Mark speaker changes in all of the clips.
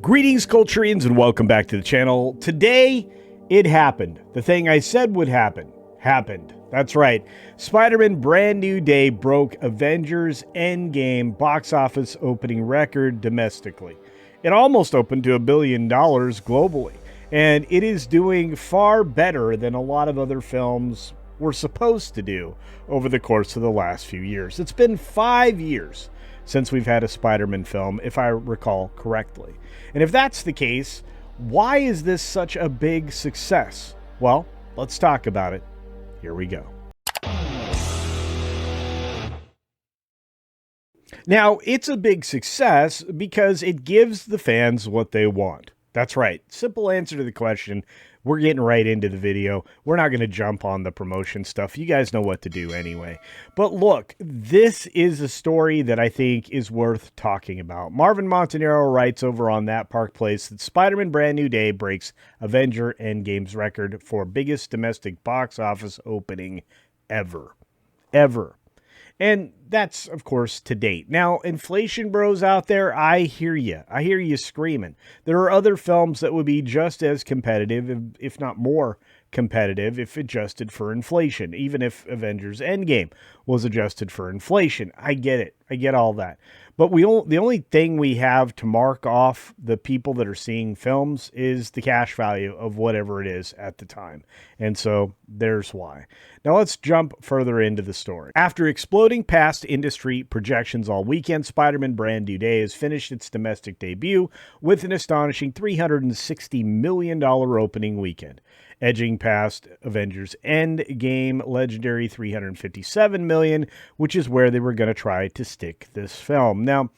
Speaker 1: Greetings, Culturians, and welcome back to the channel. Today, it happened. The thing I said would happen, happened. That's right. Spider-Man Brand New Day broke Avengers Endgame box office opening record domestically. It almost opened to $1 billion globally, and it is doing far better than a lot of other films were supposed to do over the course of the last few years. It's been 5 years since we've had a Spider-Man film, if I recall correctly. And if that's the case, why is this such a big success? Well, let's talk about it. Here we go. Now, it's a big success because it gives the fans what they want. That's right. Simple answer to the question. We're getting right into the video. We're not going to jump on the promotion stuff. You guys know what to do anyway. But look, this is a story that I think is worth talking about. Marvin Montanaro writes over on That Park Place that Spider-Man Brand New Day breaks Avenger Endgame's record for biggest domestic box office opening ever. Ever. And that's, of course, to date. Now, inflation bros out there, I hear you. I hear you screaming. There are other films that would be just as competitive, if not more competitive, if adjusted for inflation. Even if Avengers Endgame was adjusted for inflation. I get it. I get all that. But the only thing we have to mark off the people that are seeing films is the cash value of whatever it is at the time. And so there's why. Now let's jump further into the story. After exploding past industry projections all weekend, Spider-Man Brand New Day has finished its domestic debut with an astonishing $360 million opening weekend, edging past Avengers Endgame legendary $357 million, which is where they were going to try to stick this film. Now,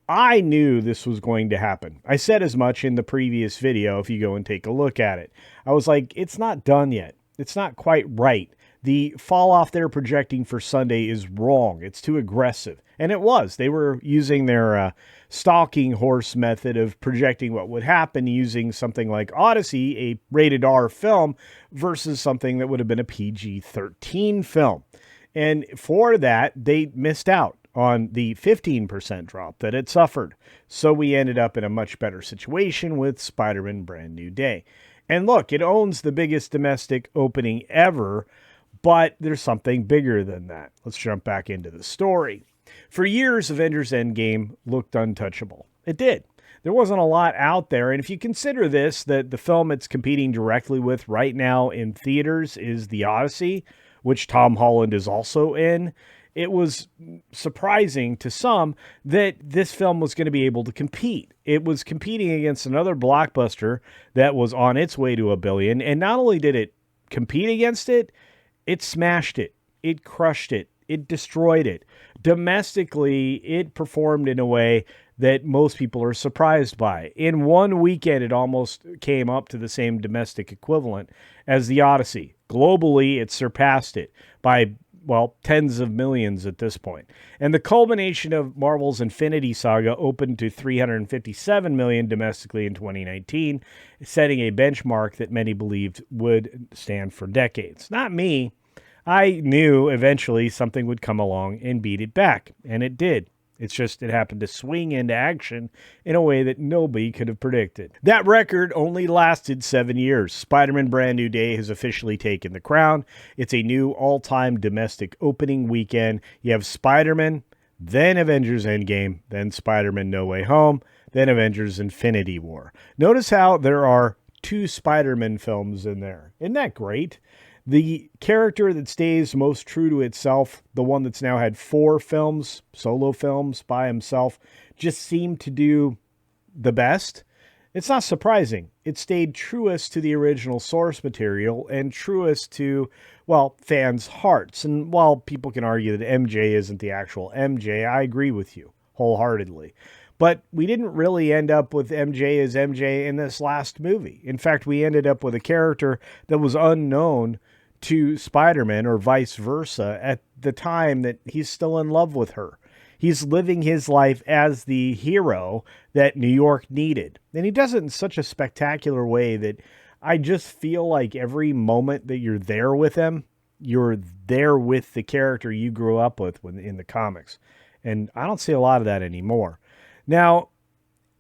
Speaker 1: I knew this was going to happen. I said as much in the previous video if you go and take a look at it. I was like, it's not done yet. It's not quite right. The fall off they're projecting for Sunday is wrong. It's too aggressive. And it was. They were using their stalking horse method of projecting what would happen using something like Odyssey, a rated R film, versus something that would have been a PG-13 film. And for that, they missed out on the 15% drop that it suffered. So we ended up in a much better situation with Spider-Man Brand New Day. And look, it owns the biggest domestic opening ever, but there's something bigger than that. Let's jump back into the story. For years, Avengers Endgame looked untouchable. It did. There wasn't a lot out there, and if you consider this, that the film it's competing directly with right now in theaters is the Odyssey, which Tom Holland is also in, it was surprising to some that this film was going to be able to compete. It was competing against another blockbuster that was on its way to $1 billion, and not only did it compete against it, it smashed it. It crushed it. It destroyed it. Domestically, it performed in a way that most people are surprised by. In one weekend, it almost came up to the same domestic equivalent as the Odyssey. Globally, it surpassed it by, well, tens of millions at this point. And the culmination of Marvel's Infinity Saga opened to $357 million domestically in 2019, setting a benchmark that many believed would stand for decades. Not me. I knew eventually something would come along and beat it back, and it did. It's just it happened to swing into action in a way that nobody could have predicted. That record only lasted 7 years. Spider-Man Brand New Day has officially taken the crown. It's a new all-time domestic opening weekend. You have Spider-Man, then Avengers Endgame, then Spider-Man No Way Home, then Avengers Infinity War. Notice how there are 2 Spider-Man films in there. Isn't that great? The character that stays most true to itself, the one that's now had 4 films, solo films by himself, just seemed to do the best. It's not surprising. It stayed truest to the original source material and truest to, well, fans' hearts. And while people can argue that MJ isn't the actual MJ, I agree with you wholeheartedly. But we didn't really end up with MJ as MJ in this last movie. In fact, we ended up with a character that was unknown to Spider-Man or vice versa at the time that he's still in love with her. He's living his life as the hero that New York needed. And he does it in such a spectacular way that I just feel like every moment that you're there with him, you're there with the character you grew up with when in the comics. And I don't see a lot of that anymore. Now,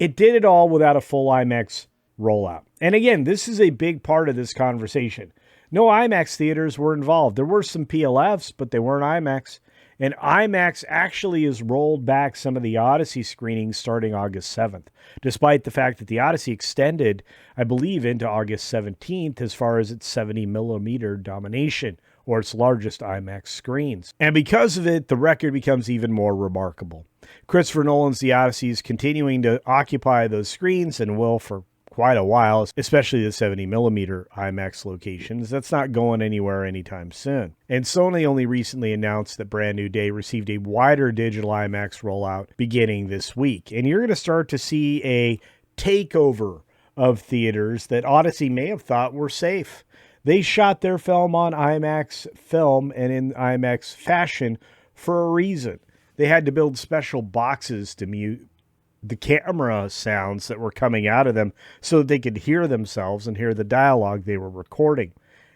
Speaker 1: It did it all without a full IMAX rollout. And again, this is a big part of this conversation. No IMAX theaters were involved. There were some PLFs, but they weren't IMAX. And IMAX actually has rolled back some of the Odyssey screenings starting August 7th, despite the fact that the Odyssey extended, I believe, into August 17th as far as its 70 millimeter domination, or its largest IMAX screens. And because of it, the record becomes even more remarkable. Christopher Nolan's The Odyssey is continuing to occupy those screens and will for quite a while, especially the 70 millimeter IMAX locations. That's not going anywhere anytime soon. And Sony only recently announced that Brand New Day received a wider digital IMAX rollout beginning this week. And you're going to start to see a takeover of theaters that Odyssey may have thought were safe. They shot their film on IMAX film and in IMAX fashion for a reason. They had to build special boxes to mute the camera sounds that were coming out of them so that they could hear themselves and hear the dialogue they were recording.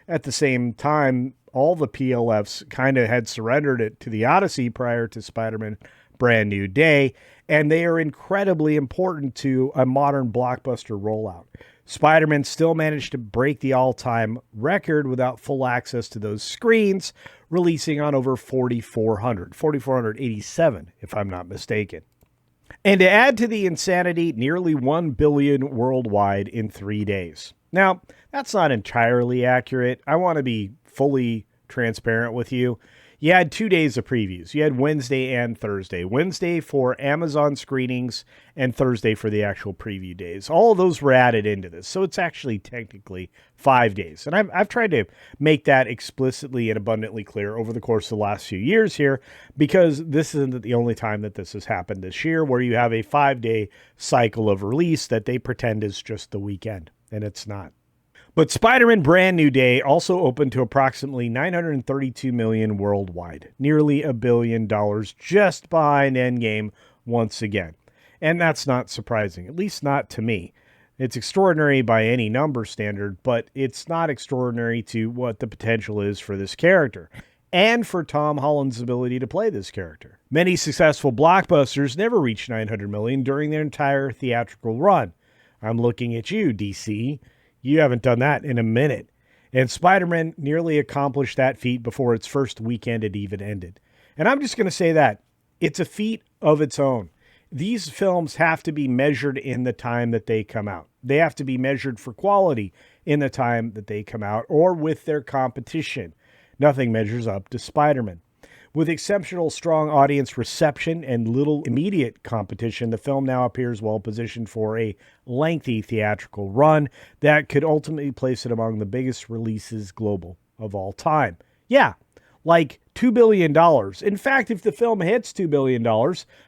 Speaker 1: At the same time, all the PLFs kind of had surrendered it to the Odyssey prior to Spider-Man Brand New Day, and they are incredibly important to a modern blockbuster rollout. Spider-Man still managed to break the all-time record without full access to those screens, releasing on over 4,487, if I'm not mistaken. And to add to the insanity, nearly 1 billion worldwide in 3 days. Now, that's not entirely accurate. I want to be fully transparent with you. You had 2 days of previews. You had Wednesday and Thursday. Wednesday for Amazon screenings and Thursday for the actual preview days. All of those were added into this. So it's actually technically 5 days. And I've tried to make that explicitly and abundantly clear over the course of the last few years here, because this isn't the only time that this has happened this year, where you have a 5-day cycle of release that they pretend is just the weekend, and it's not. But Spider-Man Brand New Day also opened to approximately 932 million worldwide, nearly $1 billion, just behind Endgame once again. And that's not surprising, at least not to me. It's extraordinary by any number standard, but it's not extraordinary to what the potential is for this character, and for Tom Holland's ability to play this character. Many successful blockbusters never reach 900 million during their entire theatrical run. I'm looking at you, DC. You haven't done that in a minute. And Spider-Man nearly accomplished that feat before its first weekend had even ended. And I'm just going to say that. It's a feat of its own. These films have to be measured in the time that they come out. They have to be measured for quality in the time that they come out, or with their competition. Nothing measures up to Spider-Man. With exceptional strong audience reception and little immediate competition, the film now appears well positioned for a lengthy theatrical run that could ultimately place it among the biggest releases global of all time. Yeah, like $2 billion. In fact, if the film hits $2 billion,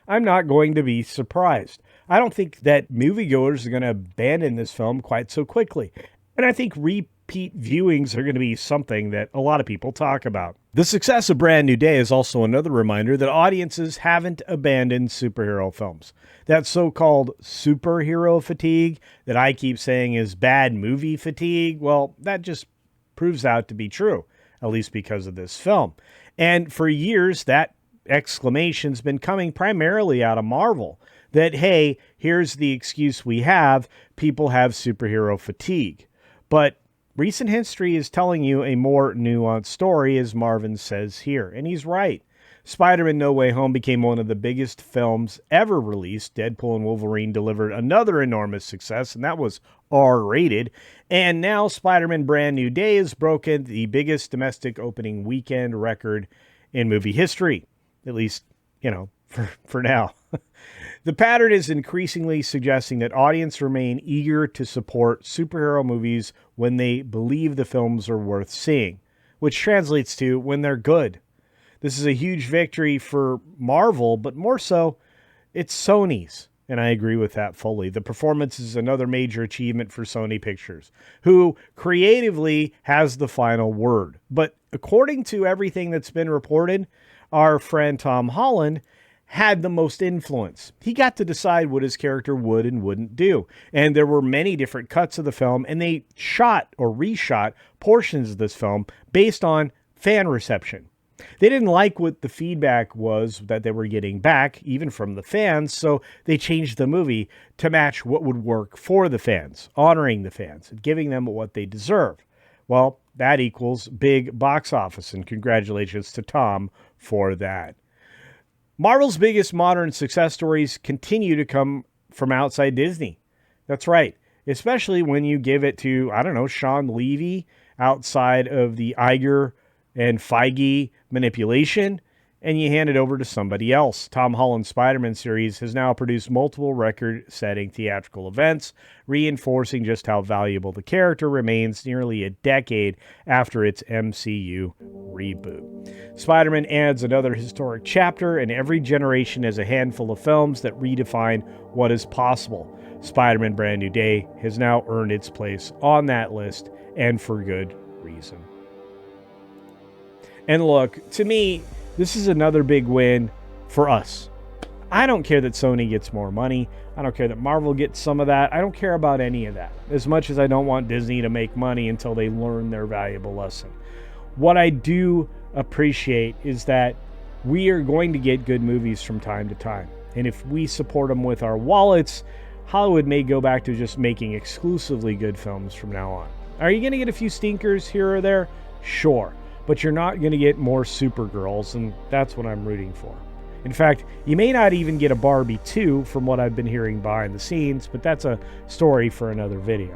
Speaker 1: I'm not going to be surprised. I don't think that moviegoers are going to abandon this film quite so quickly. And I think repeat viewings are going to be something that a lot of people talk about. The success of Brand New Day is also another reminder that audiences haven't abandoned superhero films. That so-called superhero fatigue that I keep saying is bad movie fatigue, well, that just proves out to be true, at least because of this film. And for years, that exclamation's been coming primarily out of Marvel. That, hey, here's the excuse we have, people have superhero fatigue. But recent history is telling you a more nuanced story, as Marvin says here, and he's right. Spider-Man No Way Home became one of the biggest films ever released. Deadpool and Wolverine delivered another enormous success, and that was R-rated. And now Spider-Man Brand New Day has broken the biggest domestic opening weekend record in movie history, at least, for now. The pattern is increasingly suggesting that audiences remain eager to support superhero movies when they believe the films are worth seeing, which translates to when they're good. This is a huge victory for Marvel, but more so, it's Sony's, and I agree with that fully. The performance is another major achievement for Sony Pictures, who creatively has the final word. But according to everything that's been reported, our friend Tom Holland had the most influence. He got to decide what his character would and wouldn't do. And there were many different cuts of the film, and they shot or reshot portions of this film based on fan reception. They didn't like what the feedback was that they were getting back, even from the fans, so they changed the movie to match what would work for the fans, honoring the fans and giving them what they deserve. Well, that equals big box office, and congratulations to Tom for that. Marvel's biggest modern success stories continue to come from outside Disney. That's right, especially when you give it to, Sean Levy outside of the Iger and Feige manipulation, and you hand it over to somebody else. Tom Holland's Spider-Man series has now produced multiple record-setting theatrical events, reinforcing just how valuable the character remains nearly a decade after its MCU reboot. Spider-Man adds another historic chapter, and every generation has a handful of films that redefine what is possible. Spider-Man Brand New Day has now earned its place on that list, and for good reason. And look, to me, this is another big win for us. I don't care that Sony gets more money. I don't care that Marvel gets some of that. I don't care about any of that, as much as I don't want Disney to make money until they learn their valuable lesson. What I do appreciate is that we are going to get good movies from time to time. And if we support them with our wallets, Hollywood may go back to just making exclusively good films from now on. Are you going to get a few stinkers here or there? Sure. But you're not going to get more Supergirls, and that's what I'm rooting for. In fact, you may not even get a Barbie 2 from what I've been hearing behind the scenes, but that's a story for another video.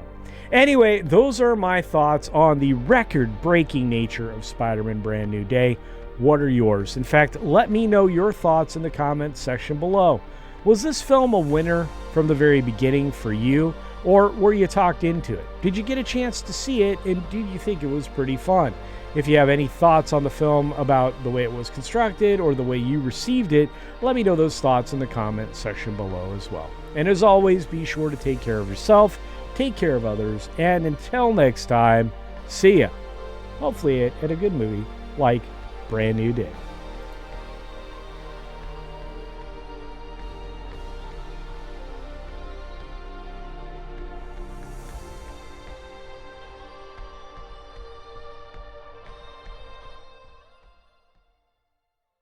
Speaker 1: Anyway, those are my thoughts on the record-breaking nature of Spider-Man Brand New Day. What are yours? In fact, let me know your thoughts in the comments section below. Was this film a winner from the very beginning for you, or were you talked into it? Did you get a chance to see it, and did you think it was pretty fun? If you have any thoughts on the film about the way it was constructed or the way you received it, let me know those thoughts in the comment section below as well. And as always, be sure to take care of yourself, take care of others, and until next time, see ya. Hopefully at a good movie like Brand New Day.